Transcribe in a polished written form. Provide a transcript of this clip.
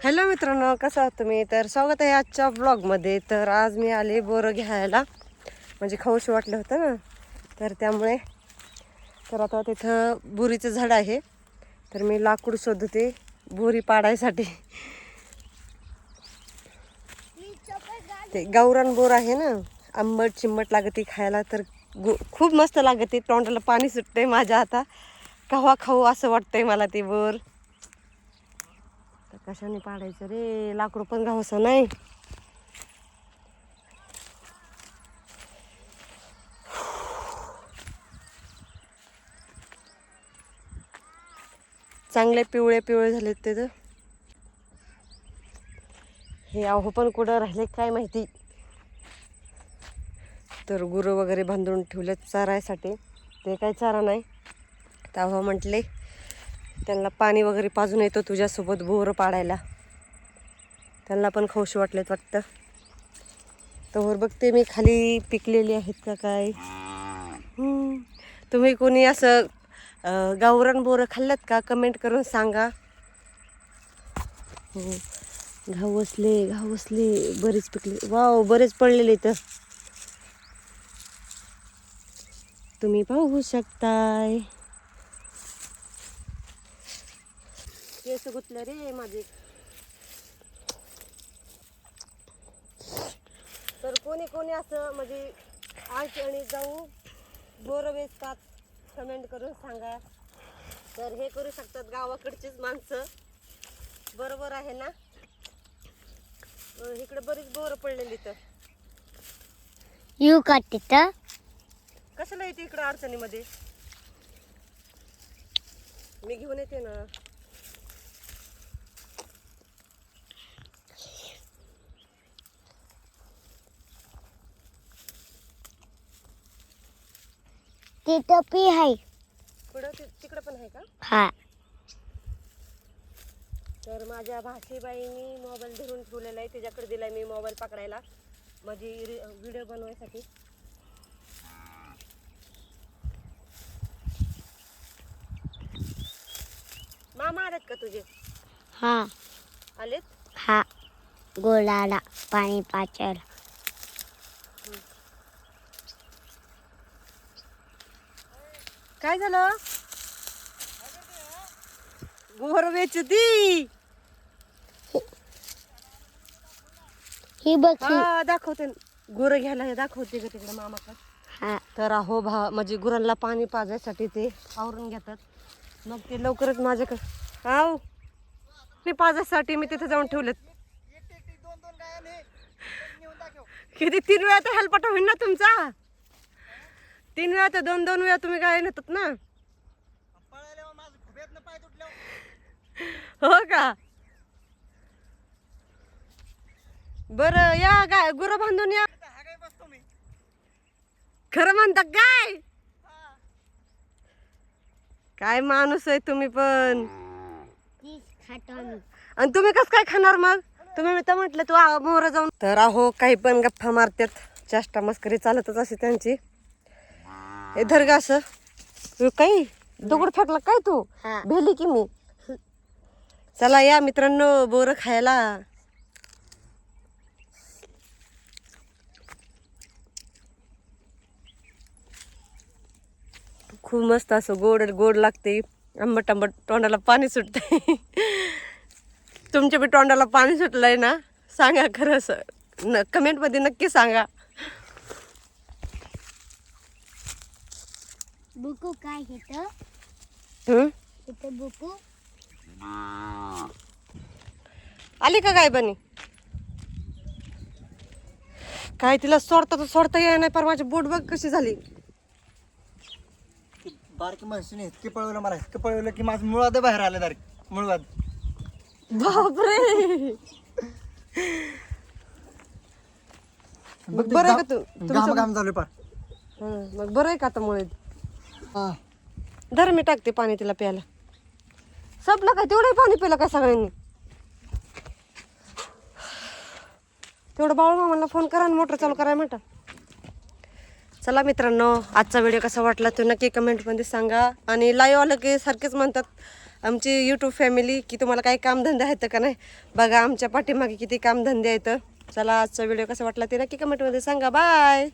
Hello मित्रांनो, कसं आहात तुम्ही? तर स्वागत आहे आजच्या ब्लॉगमध्ये. तर आज मी आले बोरं घ्यायला, म्हणजे खाऊशी वाटलं होतं ना, तर त्यामुळे. तर आता तिथं बोरीचं झाड आहे, तर मी लाकूड शोधते बोरी पाडायसाठी. ते गावरान बोर आहे ना, आंबट चिंबट लागते खायला, तर खूप मस्त लागते. तोंडाला पाणी सुटते माझ्या. आता कव्हा खाऊ असं वाटतंय मला ते बोर. कशाने पाडायचं रे, लाकूड पण गावसं नाही. चांगले पिवळे पिवळे झालेत ते. तर हे अहो पण कुठं राहिले काय माहिती. तर गुरं वगैरे बांधून ठेवलेत चारायसाठी. ते काही चारा नाही. तेव्हा म्हटले त्यांना पाणी वगैरे पाजून येतो तुझ्यासोबत बोरं पाडायला. त्यांना पण खाऊशी वाटलेत वाटतं. तर बघते मी खाली पिकलेली आहेत का काय. तुम्ही कोणी असं गावरान बोरं खाल्लत का? कमेंट करून सांगा. हो, घावसले बरेच पिकले. वाव, बरेच पडलेले तर तुम्ही पाहू शकताय. केस गुतले रे माझे. तर कोणी कोणी असं म्हणजे आज आणि जाऊ बोरं वेचतात, कमेंट करून सांगा. तर हे करू शकतात गावाकडचीच माणसं, बरोबर आहे ना? इकडे बरीच बोरं पडलेली. तर यू काटते तर कशाला येते इकडे अडचणीमध्ये? मी घेऊन येते ना. ती टोपी आहे. पुढं तिकडं पण आहे का? हा. तर माझ्या भाषेबाईंनी मोबाईल धरून ठेवलेला आहे, त्याच्याकडे दिलाय मी मोबाईल पकडायला, माझी व्हिडिओ बनवायसाठी. मामा आलेत का तुझे? हा. आलेत? हा. गोलाला पाणी पाचायला. काय झालं? बोर वेचती. ही बघ. हा, दाखवते. गुरं घ्यायला हे दाखवते का तिकडे मामाकडे. हा. तर अहो म्हणजे गुरांना पाणी पाजायसाठी ते आवरून घेतात. मग ते लवकरच माझ्याकडे आव मी पाजायसाठी मी तिथे जाऊन ठेवलेत. किती 3 वेळा तर हेल्पटा होईल ना तुमचा. 3 वेळा तर 2-2 वेळा तुम्ही गाय नेतात ना. हो का? बरं या, गाय गुरं बांधून या. खरं म्हणता काय? काय माणूस आहे तुम्ही पण. आणि तुम्ही कसं काय खाणार मग? तुम्ही मी तर म्हटलं तू मोहर जाऊन. तर अहो काही पण गप्पा मारतात, चेष्टा मस्करी चालतच असे त्यांची. हे धर ग असं. काही दगड फेकला काय तू? भेली की मी. चला या मित्रांनो बोरं खायला. खूप मस्त असं गोड गोड लागते, आंबट आंबट, तोंडाला पाणी सुटते. तुमच्या बी तोंडाला पाणी सुटलंय ना? सांगा खरं, कमेंटमध्ये नक्की सांगा. बुकू काय घेतं? बुकू आली का काय बनी? काय तिला सोडता येणार नाही. पर माझी बोट बघ कशी झाली. बारकी माणसाने इतके पळवलं, मला इतकं पळवलं की माझं मुळाद बाहेर आलं. डायरेक्ट मुळाद. बापरे. बरं आहे का तू? काम झालं पार. मग बरं आहे का आता मुळे? धर मी टाकते पाणी तिला प्यायला. संपलं काय? तेवढं पाणी पिलं काय सगळ्यांनी? तेवढं बाळू मामाला फोन करा आणि मोटर चालू करायला म्हणता. चला मित्रांनो, आजचा व्हिडिओ कसा वाटला तो नक्की कमेंटमध्ये सांगा. आणि लाईव्ह आलं की सारखेच म्हणतात आमची यूट्यूब फॅमिली की तुम्हाला काही कामधंदे आहेत का नाही. बघा आमच्या पाठीमागे किती कामधंदे आहेत. चला आजचा व्हिडिओ कसा वाटला ते नक्की कमेंटमध्ये सांगा. बाय.